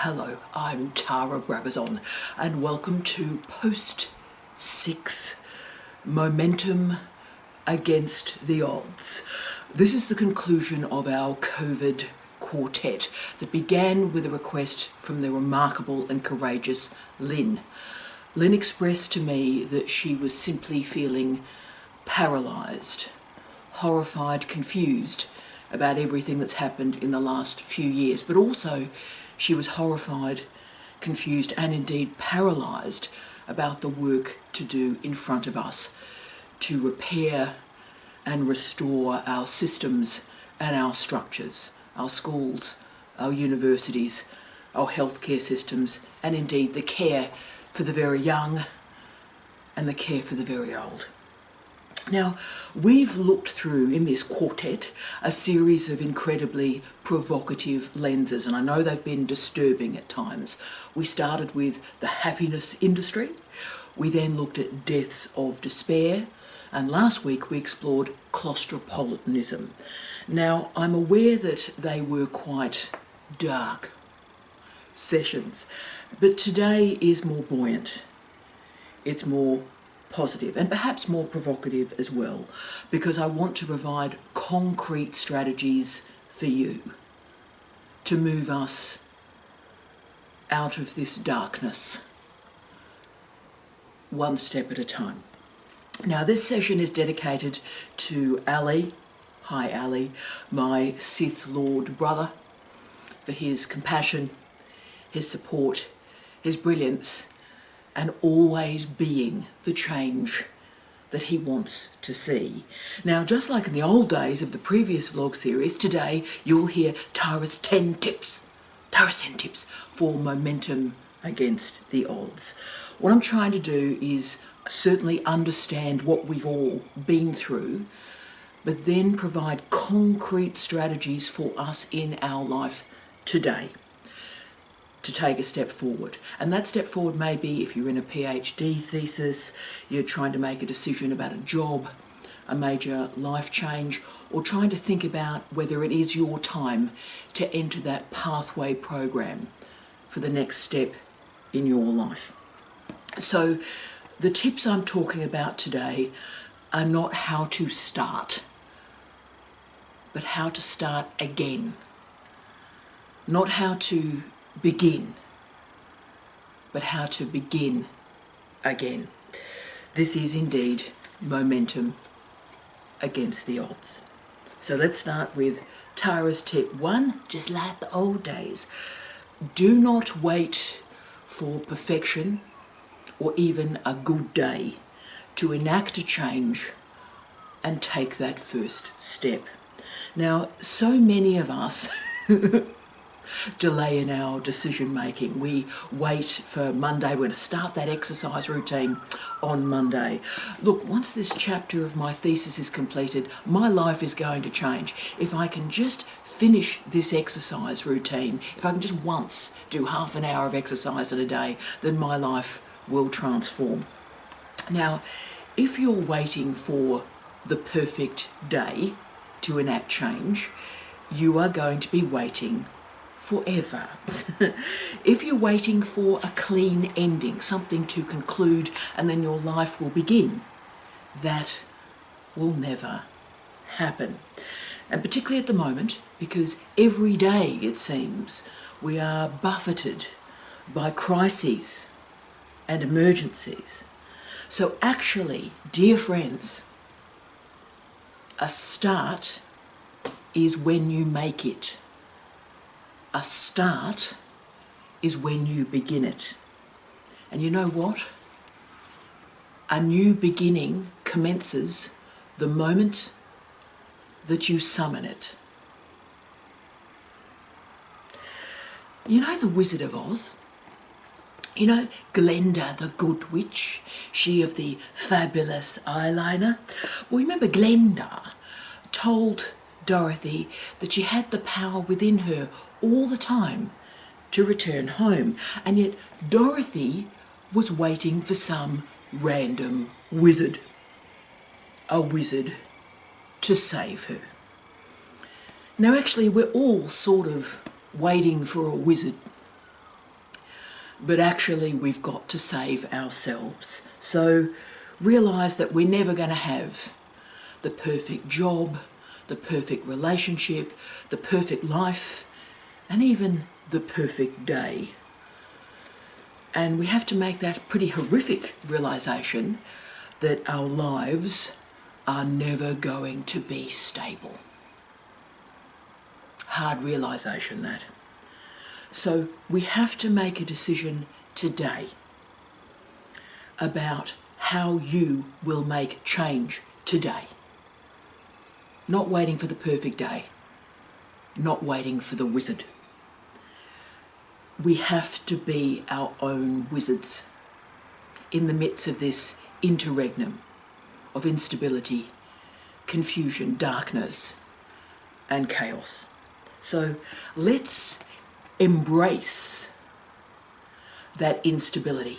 Hello, I'm Tara Brabazon and welcome to Post 6, Momentum Against the Odds. This is the conclusion of our COVID quartet that began with a request from the remarkable and courageous Lynn. Lynn expressed to me that she was simply feeling paralysed, horrified, confused about everything that's happened in the last few years, but also she was horrified, confused and indeed paralysed about the work to do in front of us to repair and restore our systems and our structures, our schools, our universities, our healthcare systems, and indeed the care for the very young and the care for the very old. Now, we've looked through, in this quartet, a series of incredibly provocative lenses, and I know they've been disturbing at times. We started with the happiness industry, we then looked at deaths of despair, and last week we explored claustropolitanism. Now, I'm aware that they were quite dark sessions, but today is more buoyant. It's more positive and perhaps more provocative as well, because I want to provide concrete strategies for you to move us out of this darkness one step at a time. Now, this session is dedicated to Ali, hi Ali, my Sith Lord brother, for his compassion, his support, his brilliance, and always being the change that he wants to see. Now, just like in the old days of the previous vlog series, today you'll hear Tara's 10 tips. Tara's 10 tips for momentum against the odds. What I'm trying to do is certainly understand what we've all been through, but then provide concrete strategies for us in our life today to take a step forward. And that step forward may be if you're in a PhD thesis, you're trying to make a decision about a job, a major life change, or trying to think about whether it is your time to enter that pathway program for the next step in your life. So the tips I'm talking about today are not how to start, but how to start again. Not how to begin, but how to begin again. This is indeed momentum against the odds. So let's start with Tara's tip 1, just like the old days. Do not wait for perfection or even a good day to enact a change and take that first step. Now, so many of us delay in our decision making. We wait for Monday. We're going to start that exercise routine on Monday. Look, once this chapter of my thesis is completed, my life is going to change. If I can just finish this exercise routine, if I can just once do half an hour of exercise in a day, then my life will transform. Now, if you're waiting for the perfect day to enact change, you are going to be waiting forever. If you're waiting for a clean ending, something to conclude and then your life will begin, that will never happen. And particularly at the moment, because every day, it seems, we are buffeted by crises and emergencies. So actually, dear friends, a start is when you make it. A start is when you begin it. And you know what? A new beginning commences the moment that you summon it. You know the Wizard of Oz? You know Glenda, the good witch, she of the fabulous eyeliner? Well, remember Glenda told Dorothy that she had the power within her all the time to return home, and yet Dorothy was waiting for some random wizard, a wizard, to save her. Now actually we're all sort of waiting for a wizard but actually we've got to save ourselves. So realise that we're never going to have the perfect job, the perfect relationship, the perfect life, and even the perfect day. And we have to make that pretty horrific realisation that our lives are never going to be stable. Hard realisation, that. So we have to make a decision today about how you will make change today. Not waiting for the perfect day, not waiting for the wizard. We have to be our own wizards in the midst of this interregnum of instability, confusion, darkness, and chaos. So let's embrace that instability.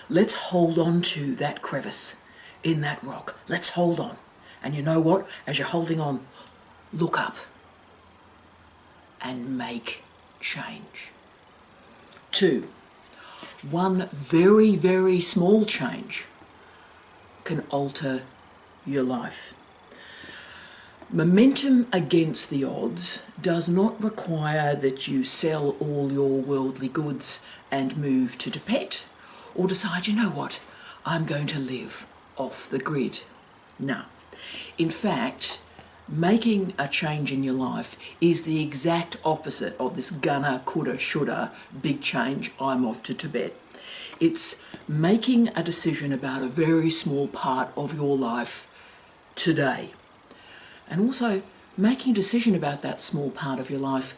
Let's hold on to that crevice in that rock. Let's hold on. And you know what? As you're holding on, look up and make change. 2, one very, very small change can alter your life. Momentum against the odds does not require that you sell all your worldly goods and move to Tibet, or decide, you know what, I'm going to live off the grid. No. In fact, making a change in your life is the exact opposite of this gonna, coulda, shoulda, big change, I'm off to Tibet. It's making a decision about a very small part of your life today. And also making a decision about that small part of your life,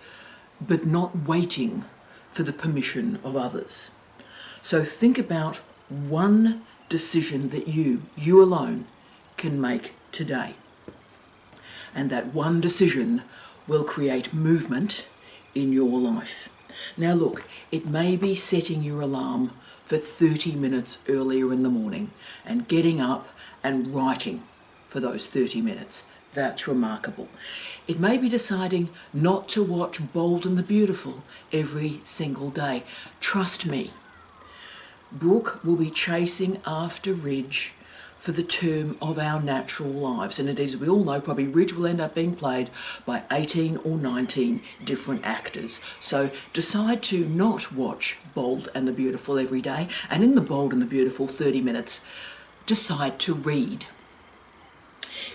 but not waiting for the permission of others. So think about one decision that you alone, can make today. And that one decision will create movement in your life. Now look, it may be setting your alarm for 30 minutes earlier in the morning and getting up and writing for those 30 minutes. That's remarkable. It may be deciding not to watch Bold and the Beautiful every single day. Trust me, Brooke will be chasing after Ridge for the term of our natural lives. And indeed, as we all know, probably Ridge will end up being played by 18 or 19 different actors. So decide to not watch Bold and the Beautiful every day. And in the Bold and the Beautiful 30 minutes, decide to read.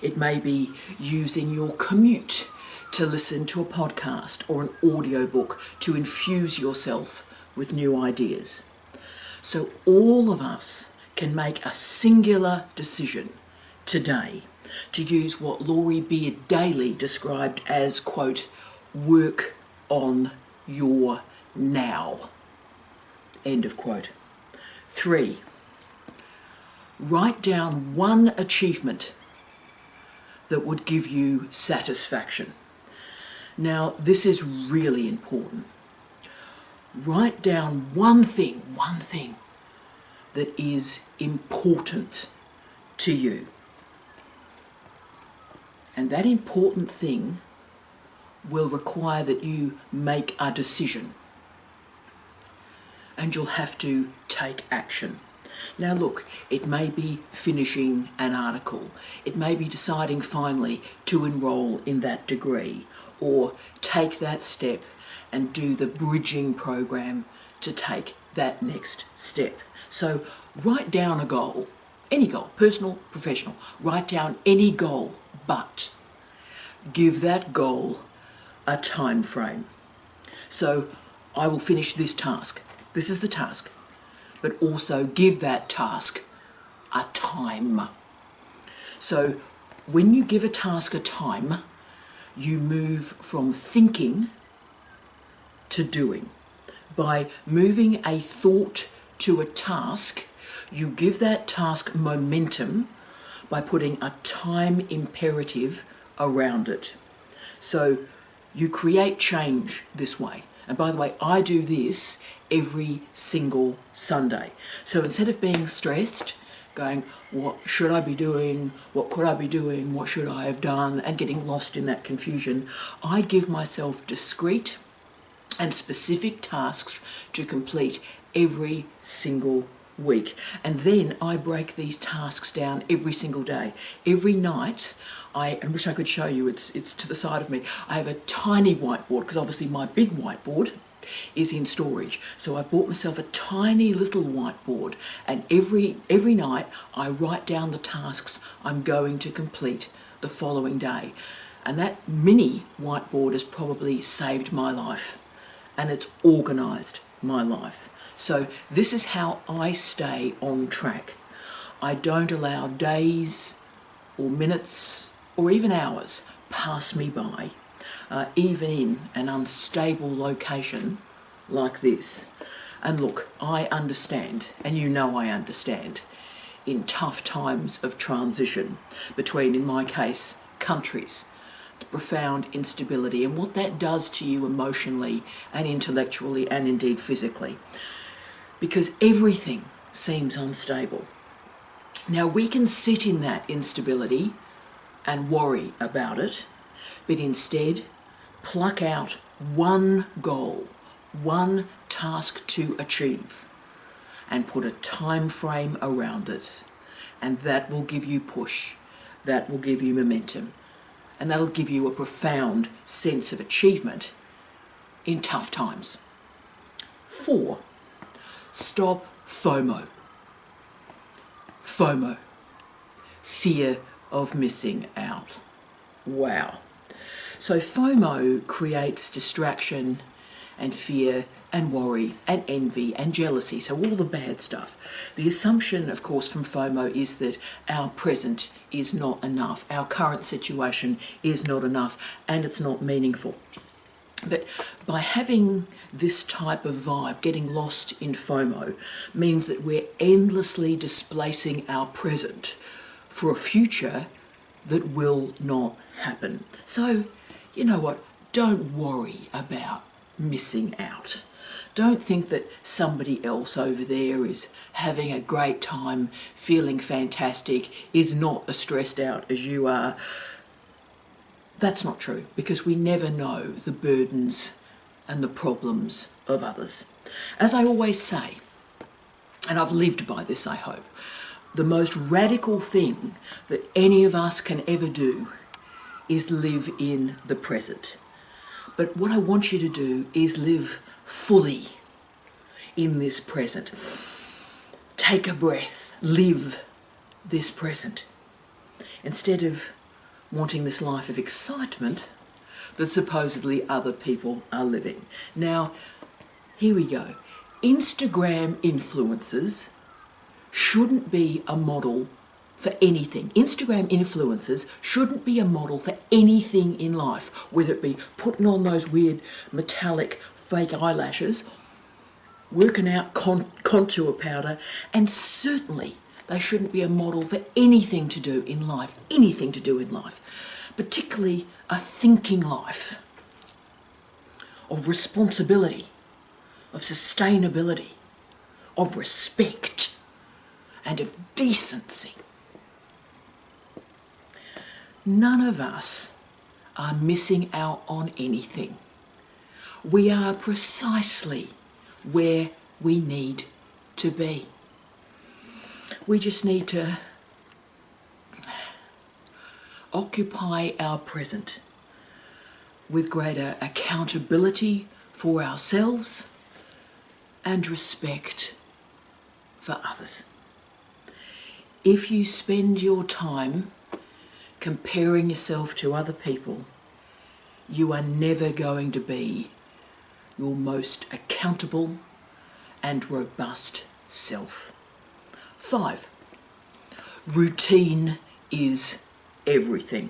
It may be using your commute to listen to a podcast or an audiobook to infuse yourself with new ideas. So all of us can make a singular decision today to use what Laurie Beard Daly described as, quote, work on your now, end of quote. 3, write down one achievement that would give you satisfaction. Now, this is really important. Write down one thing that is important to you. And that important thing will require that you make a decision. And you'll have to take action. Now look, it may be finishing an article. It may be deciding finally to enrol in that degree, or take that step and do the bridging program to take that next step. So write down a goal, any goal, personal, professional. Write down any goal, but give that goal a time frame. So I will finish this task. This is the task. But also give that task a time. So when you give a task a time, you move from thinking to doing. By moving a thought to a task, you give that task momentum by putting a time imperative around it. So you create change this way. And by the way, I do this every single Sunday. So instead of being stressed, going, what should I be doing? What could I be doing? What should I have done? And getting lost in that confusion, I give myself discrete, and specific tasks to complete every single week. And then I break these tasks down every single day. Every night, I wish I could show you, it's to the side of me. I have a tiny whiteboard, because obviously my big whiteboard is in storage. So I've bought myself a tiny little whiteboard, and every night I write down the tasks I'm going to complete the following day. And that mini whiteboard has probably saved my life, and it's organised my life. So this is how I stay on track. I don't allow days or minutes or even hours pass me by, even in an unstable location like this. And look, I understand, and you know I understand, in tough times of transition between, in my case, countries, the profound instability and what that does to you emotionally and intellectually and indeed physically, because everything seems unstable. Now, we can sit in that instability and worry about it, but instead pluck out one goal, one task to achieve, and put a time frame around it, and that will give you push, that will give you momentum, and that'll give you a profound sense of achievement in tough times. 4, stop FOMO. FOMO, fear of missing out. Wow. So FOMO creates distraction and fear and worry and envy and jealousy, so all the bad stuff. The assumption, of course, from FOMO is that our present is not enough, our current situation is not enough, and it's not meaningful. But by having this type of vibe, getting lost in FOMO, means that we're endlessly displacing our present for a future that will not happen. So, you know what? Don't worry about missing out. Don't think that somebody else over there is having a great time, feeling fantastic, is not as stressed out as you are. That's not true, because we never know the burdens and the problems of others. As I always say, and I've lived by this, I hope, the most radical thing that any of us can ever do is live in the present. But what I want you to do is live fully in this present. Take a breath, live this present, instead of wanting this life of excitement that supposedly other people are living. Now, here we go. Instagram influencers shouldn't be a model for anything. Instagram influencers shouldn't be a model for anything in life, whether it be putting on those weird metallic fake eyelashes, working out contour powder, and certainly they shouldn't be a model for anything to do in life, particularly a thinking life of responsibility, of sustainability, of respect, and of decency. None of us are missing out on anything. We are precisely where we need to be. We just need to occupy our present with greater accountability for ourselves and respect for others. If you spend your time comparing yourself to other people, you are never going to be your most accountable and robust self. 5, routine is everything.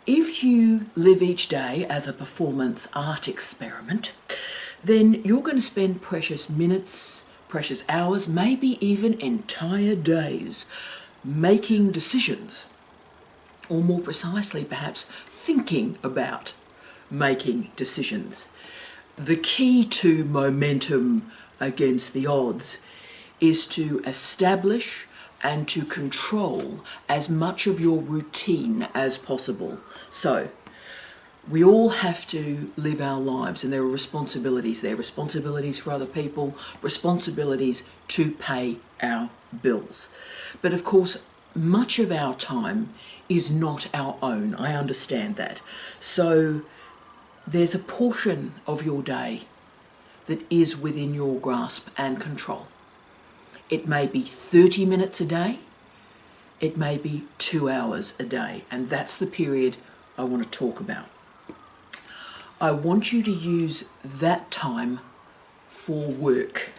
If you live each day as a performance art experiment, then you're going to spend precious minutes, precious hours, maybe even entire days making decisions, or more precisely perhaps thinking about making decisions. The key to momentum against the odds is to establish and to control as much of your routine as possible. So, We all have to live our lives, and there are responsibilities there, responsibilities for other people, responsibilities to pay our bills. But of course, much of our time is not our own. I understand that. So there's a portion of your day that is within your grasp and control. It may be 30 minutes a day, it may be 2 hours a day, and that's the period I want to talk about. I want you to use that time for work,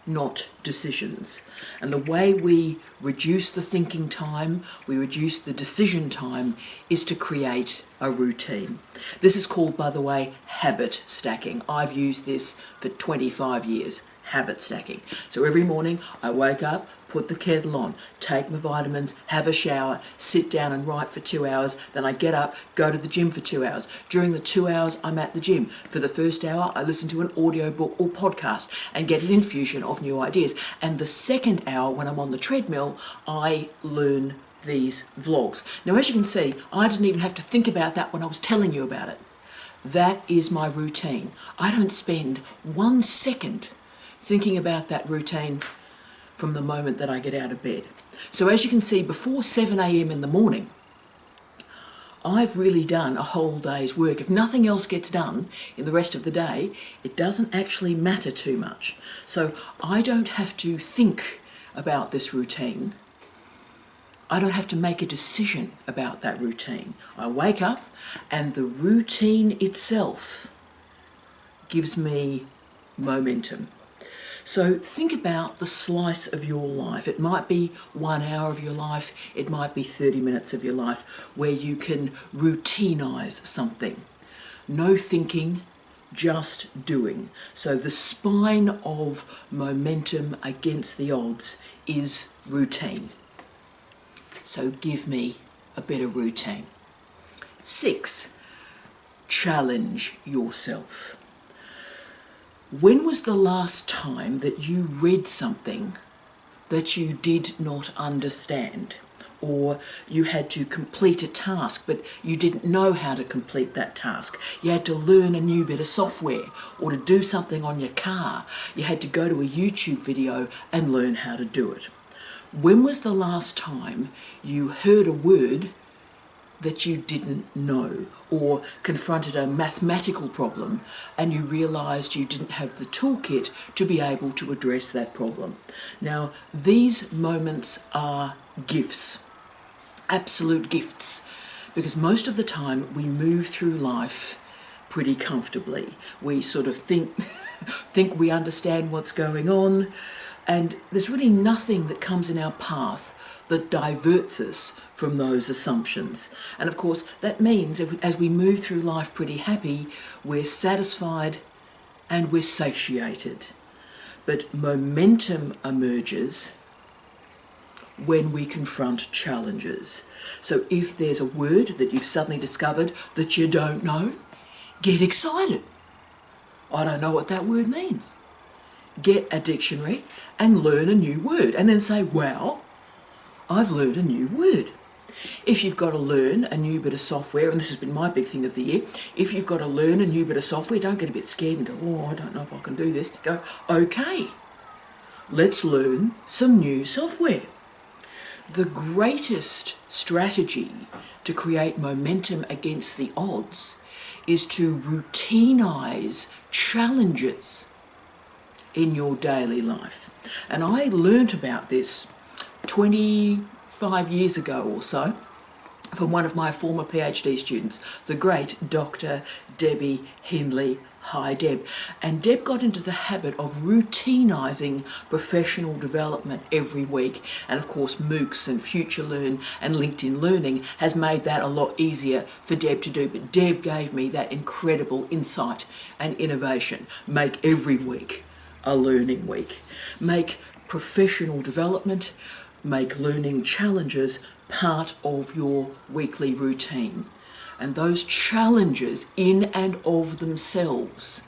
not decisions. And the way we reduce the thinking time, we reduce the decision time, is to create a routine. This is called, by the way, habit stacking. I've used this for 25 years, habit stacking. So every morning I wake up, put the kettle on, take my vitamins, have a shower, sit down and write for 2 hours. Then I get up, go to the gym for 2 hours. During the 2 hours I'm at the gym. For the first hour I listen to an audiobook or podcast and get an infusion of new ideas. And the second hour, when I'm on the treadmill, I learn these vlogs. Now, as you can see, I didn't even have to think about that when I was telling you about it. That is my routine. I don't spend 1 second thinking about that routine from the moment that I get out of bed. So as you can see, before 7 a.m. in the morning, I've really done a whole day's work. If nothing else gets done in the rest of the day, it doesn't actually matter too much. So I don't have to think about this routine. I don't have to make a decision about that routine. I wake up and the routine itself gives me momentum. So think about the slice of your life. It might be 1 hour of your life, it might be 30 minutes of your life, where you can routinize something. No thinking, just doing. So the spine of momentum against the odds is routine. So give me a better routine. 6, challenge yourself. When was the last time that you read something that you did not understand? Or you had to complete a task, but you didn't know how to complete that task. You had to learn a new bit of software, or to do something on your car. You had to go to a YouTube video and learn how to do it. When was the last time you heard a word that you didn't know, or confronted a mathematical problem and you realised you didn't have the toolkit to be able to address that problem? Now, these moments are gifts, absolute gifts, because most of the time we move through life pretty comfortably. We sort of think we understand what's going on, and there's really nothing that comes in our path that diverts us from those assumptions. And of course, that means as we move through life pretty happy, we're satisfied and we're satiated. But momentum emerges when we confront challenges. So if there's a word that you've suddenly discovered that you don't know, get excited. I don't know what that word means. Get a dictionary and learn a new word, and then say, wow, I've learned a new word. If you've got to learn a new bit of software, and this has been my big thing of the year, if you've got to learn a new bit of software, don't get a bit scared and go, oh, I don't know if I can do this. Go, okay, let's learn some new software. The greatest strategy to create momentum against the odds is to routinize challenges in your daily life. And I learnt about this 25 years ago or so from one of my former PhD students, the great Dr. Debbie Hindley. Hi, Deb. And Deb got into the habit of routinizing professional development every week. And of course, MOOCs and FutureLearn and LinkedIn Learning has made that a lot easier for Deb to do. But Deb gave me that incredible insight and innovation. Make every week a learning week. Make professional development, make learning challenges part of your weekly routine. And those challenges in and of themselves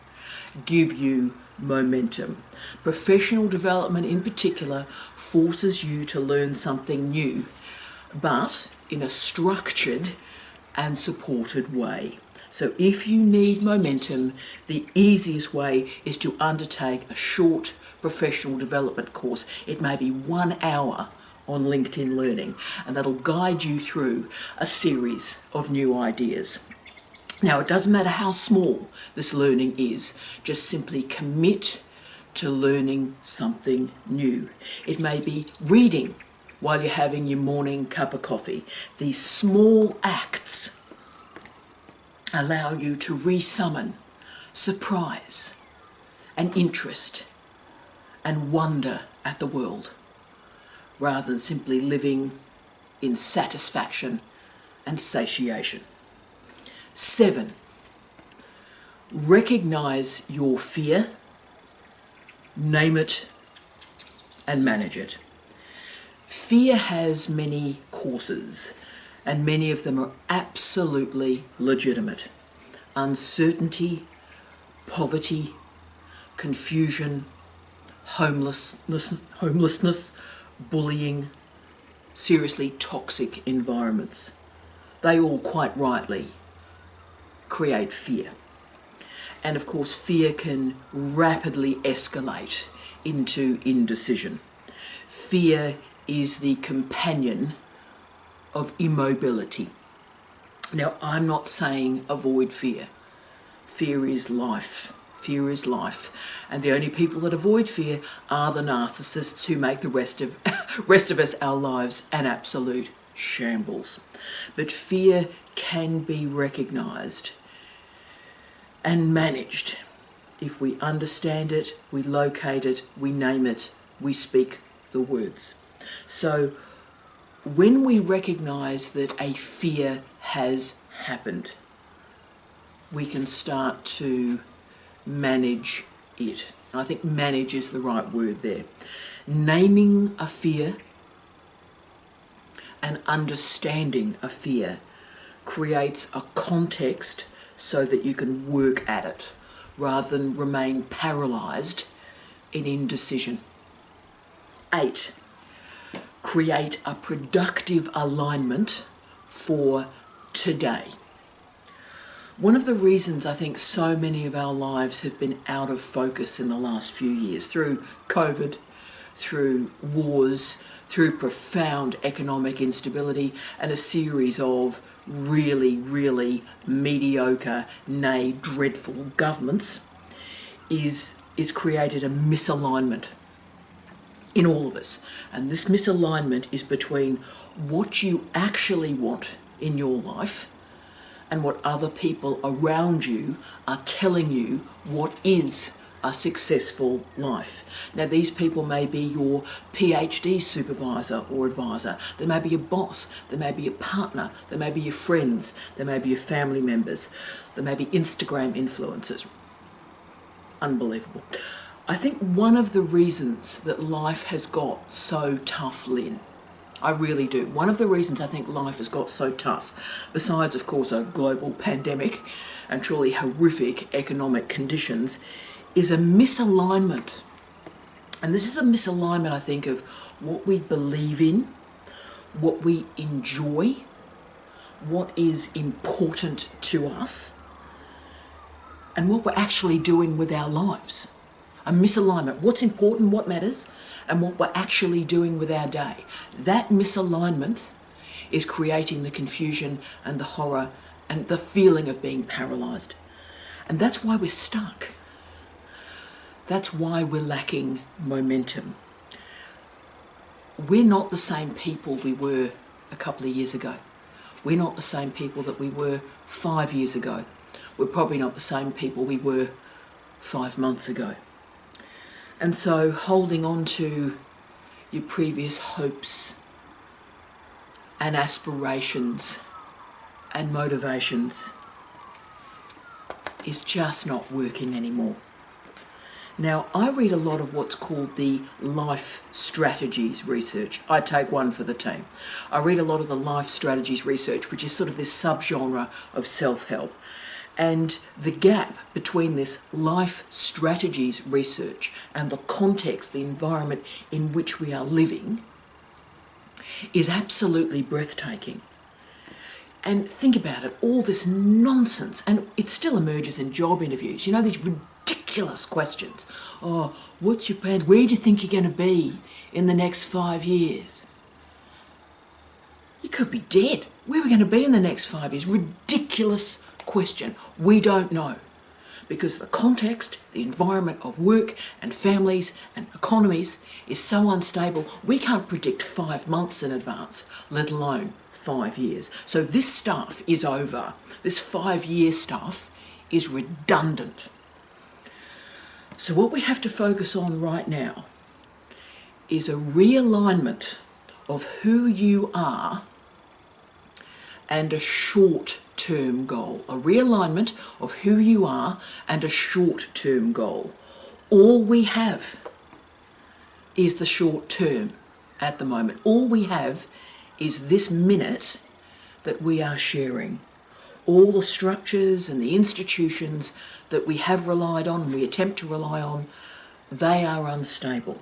give you momentum. Professional development in particular forces you to learn something new, but in a structured and supported way. So if you need momentum, the easiest way is to undertake a short professional development course. It may be 1 hour on LinkedIn Learning, and that'll guide you through a series of new ideas. Now, it doesn't matter how small this learning is, just simply commit to learning something new. It may be reading while you're having your morning cup of coffee. These small acts allow you to re-summon surprise and interest and wonder at the world, rather than simply living in satisfaction and satiation. 7, recognize your fear, name it, and manage it. Fear has many causes, and many of them are absolutely legitimate. Uncertainty, poverty, confusion, homelessness, bullying, seriously toxic environments. They all quite rightly create fear. And of course, fear can rapidly escalate into indecision. Fear is the companion of immobility. Now, I'm not saying avoid fear. Fear is life. Fear is life. And the only people that avoid fear are the narcissists who make the rest of us, our lives, an absolute shambles. But fear can be recognised and managed if we understand it, we locate it, we name it, we speak the words. So when we recognise that a fear has happened, we can start to manage it. And I think manage is the right word there. Naming a fear and understanding a fear creates a context so that you can work at it rather than remain paralysed in indecision. 8, create a productive alignment for today. One of the reasons I think so many of our lives have been out of focus in the last few years, through COVID, through wars, through profound economic instability, and a series of really, really mediocre, nay, dreadful governments, is created a misalignment in all of us. And this misalignment is between what you actually want in your life and what other people around you are telling you what is a successful life. Now, these people may be your PhD supervisor or advisor. They may be your boss. They may be your partner. They may be your friends. They may be your family members. They may be Instagram influencers. Unbelievable. I think one of the reasons that life has got so tough, Lynn, I really do. One of the reasons I think life has got so tough, besides, of course, a global pandemic and truly horrific economic conditions, is a misalignment. And this is a misalignment, I think, of what we believe in, what we enjoy, what is important to us, and what we're actually doing with our lives. A misalignment. What's important, what matters, and what we're actually doing with our day. That misalignment is creating the confusion and the horror and the feeling of being paralysed. And that's why we're stuck. That's why we're lacking momentum. We're not the same people we were a couple of years ago. We're not the same people that we were 5 years ago. We're probably not the same people we were 5 months ago. And so holding on to your previous hopes and aspirations and motivations is just not working anymore. Now, I read a lot of what's called the life strategies research. I take one for the team. I read a lot of the life strategies research, which is sort of this subgenre of self-help. And the gap between this life strategies research and the context, the environment in which we are living, is absolutely breathtaking. And think about it, all this nonsense, and it still emerges in job interviews. You know, these ridiculous questions. Oh, what's your plan? Where do you think you're going to be in the next 5 years? You could be dead. Where are we going to be in the next 5 years? Ridiculous question. We don't know. Because the context, the environment of work and families and economies is so unstable, we can't predict 5 months in advance, let alone 5 years. So this stuff is over. This 5-year stuff is redundant. So what we have to focus on right now is a realignment of who you are and a short-term goal. A realignment of who you are and a short-term goal. All we have is the short term at the moment. All we have is this minute that we are sharing. All the structures and the institutions that we have relied on, we attempt to rely on, they are unstable.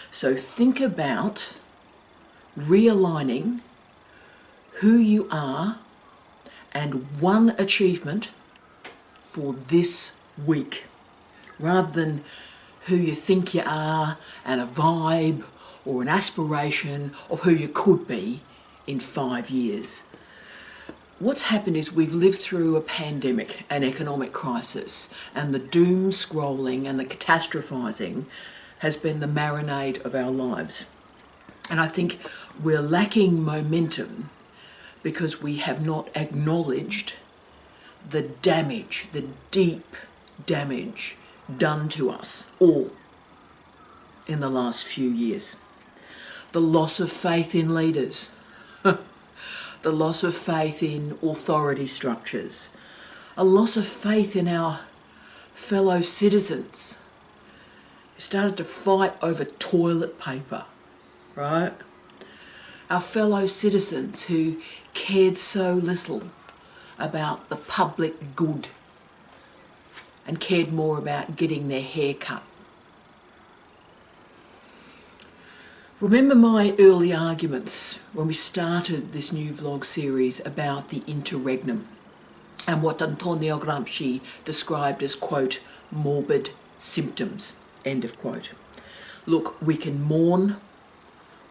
So think about realigning who you are and one achievement for this week, rather than who you think you are and a vibe or an aspiration of who you could be in 5 years. What's happened is we've lived through a pandemic, an economic crisis, and the doom scrolling and the catastrophizing has been the marinade of our lives. And I think we're lacking momentum because we have not acknowledged the damage, the deep damage done to us all in the last few years. The loss of faith in leaders, the loss of faith in authority structures, a loss of faith in our fellow citizens who started to fight over toilet paper, right? Our fellow citizens who cared so little about the public good and cared more about getting their hair cut. Remember my early arguments when we started this new vlog series about the interregnum and what Antonio Gramsci described as, quote, morbid symptoms, end of quote. Look, we can mourn,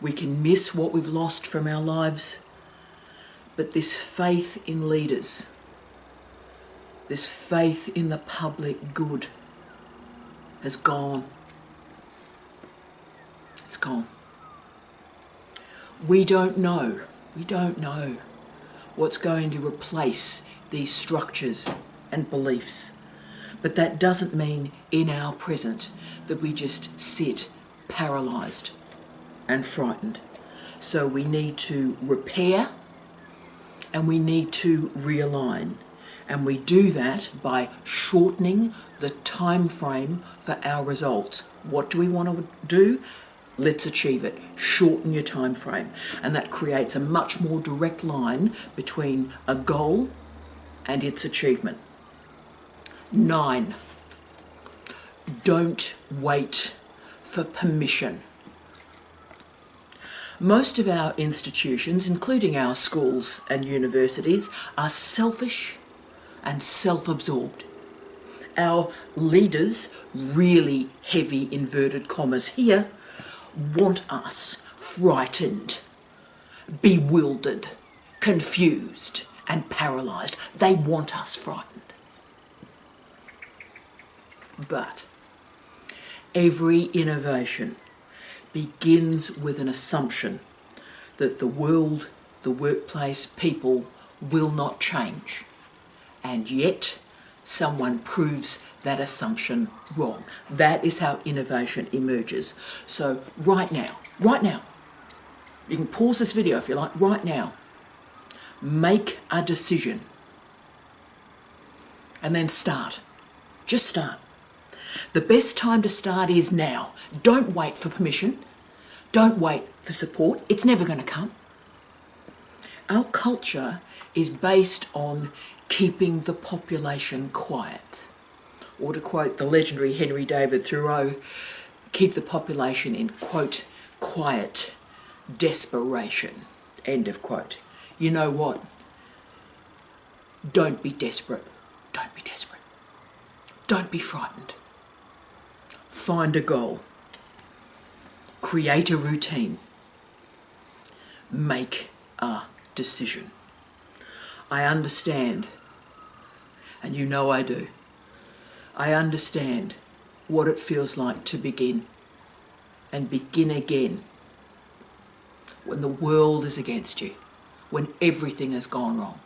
we can miss what we've lost from our lives, but this faith in leaders, this faith in the public good has gone. It's gone. We don't know what's going to replace these structures and beliefs. But that doesn't mean in our present that we just sit paralysed and frightened. So we need to repair and we need to realign. And we do that by shortening the time frame for our results. What do we want to do? Let's achieve it. Shorten your time frame. And that creates a much more direct line between a goal and its achievement. 9. Don't wait for permission. Most of our institutions, including our schools and universities, are selfish and self-absorbed. Our leaders, really heavy inverted commas here, want us frightened, bewildered, confused and paralysed. They want us frightened. But every innovation begins with an assumption that the world, the workplace, people will not change. And yet, someone proves that assumption wrong. That is how innovation emerges. So right now, you can pause this video if you like, right now, make a decision and then start. Just start. The best time to start is now. Don't wait for permission. Don't wait for support. It's never going to come. Our culture is based on keeping the population quiet. Or to quote the legendary Henry David Thoreau, keep the population in, quote, quiet desperation, end of quote. You know what? Don't be desperate. Don't be desperate. Don't be frightened. Find a goal. Create a routine. Make a decision. I understand, and you know I do, I understand what it feels like to begin and begin again when the world is against you, when everything has gone wrong.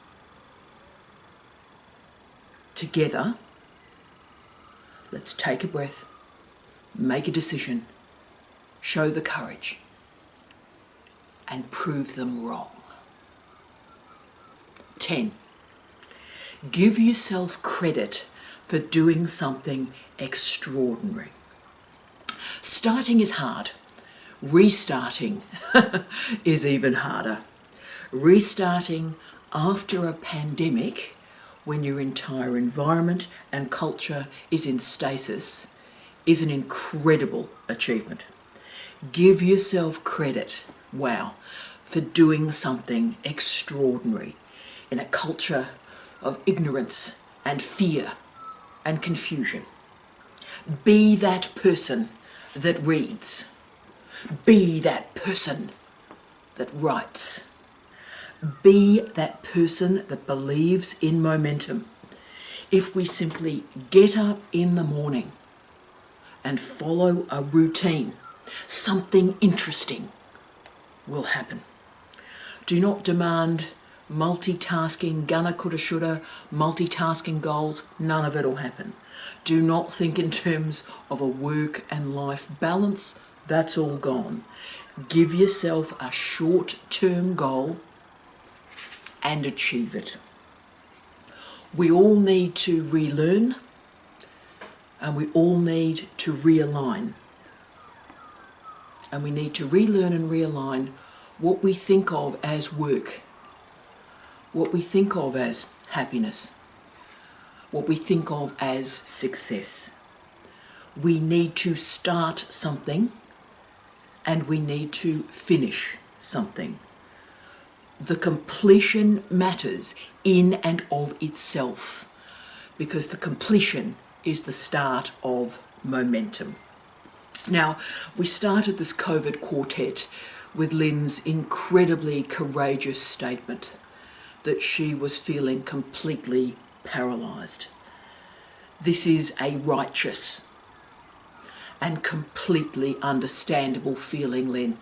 Together, let's take a breath, make a decision, show the courage, and prove them wrong. 10. Give yourself credit for doing something extraordinary. Starting is hard. Restarting is even harder. Restarting after a pandemic, when your entire environment and culture is in stasis, is an incredible achievement. Give yourself credit, wow, for doing something extraordinary in a culture of ignorance and fear and confusion. Be that person that reads. Be that person that writes. Be that person that believes in momentum. If we simply get up in the morning and follow a routine, something interesting will happen. Do not demand multitasking, gunna, coulda, shoulda, multitasking goals. None of it will happen. Do not think in terms of a work and life balance. That's all gone. Give yourself a short-term goal and achieve it. We all need to relearn, and we all need to realign. And we need to relearn and realign what we think of as work, what we think of as happiness, what we think of as success. We need to start something and we need to finish something. The completion matters in and of itself, because the completion is the start of momentum. Now, we started this COVID quartet with Lynn's incredibly courageous statement that she was feeling completely paralysed. This is a righteous and completely understandable feeling, Lynn.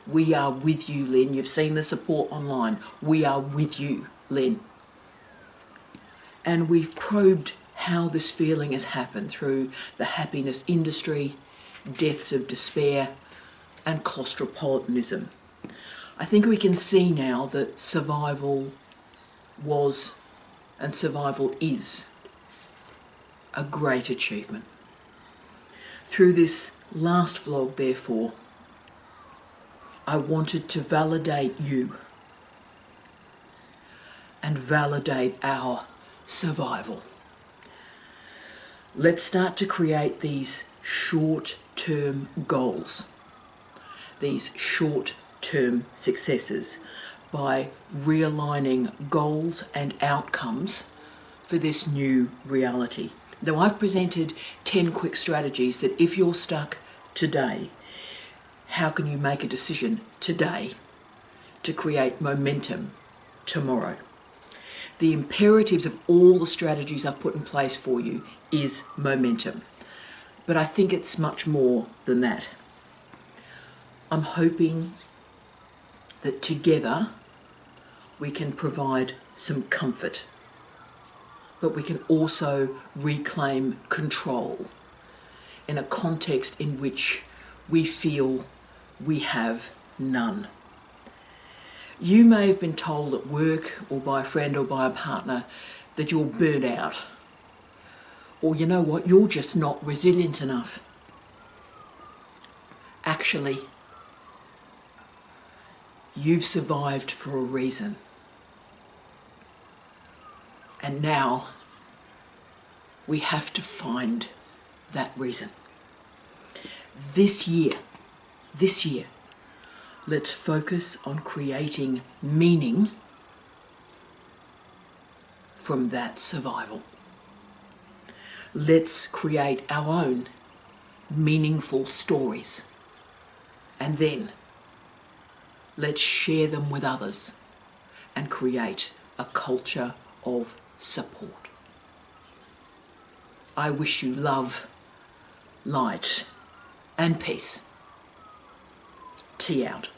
We are with you, Lynn. You've seen the support online. We are with you, Lynn. And we've probed how this feeling has happened through the happiness industry, deaths of despair, and claustropolitanism. I think we can see now that survival was and survival is a great achievement. Through this last vlog, therefore, I wanted to validate you and validate our survival. Let's start to create these short-term goals, these short-term successes, by realigning goals and outcomes for this new reality. Now, I've presented 10 quick strategies that if you're stuck today, how can you make a decision today to create momentum tomorrow? The imperatives of all the strategies I've put in place for you is momentum. But I think it's much more than that. I'm hoping that together we can provide some comfort, but we can also reclaim control in a context in which we feel we have none. You may have been told at work or by a friend or by a partner that you're burnt out, or you know what, you're just not resilient enough. Actually, you've survived for a reason. And now we have to find that reason. This year, let's focus on creating meaning from that survival. Let's create our own meaningful stories, and then let's share them with others and create a culture of support. I wish you love, light and peace. Tea out.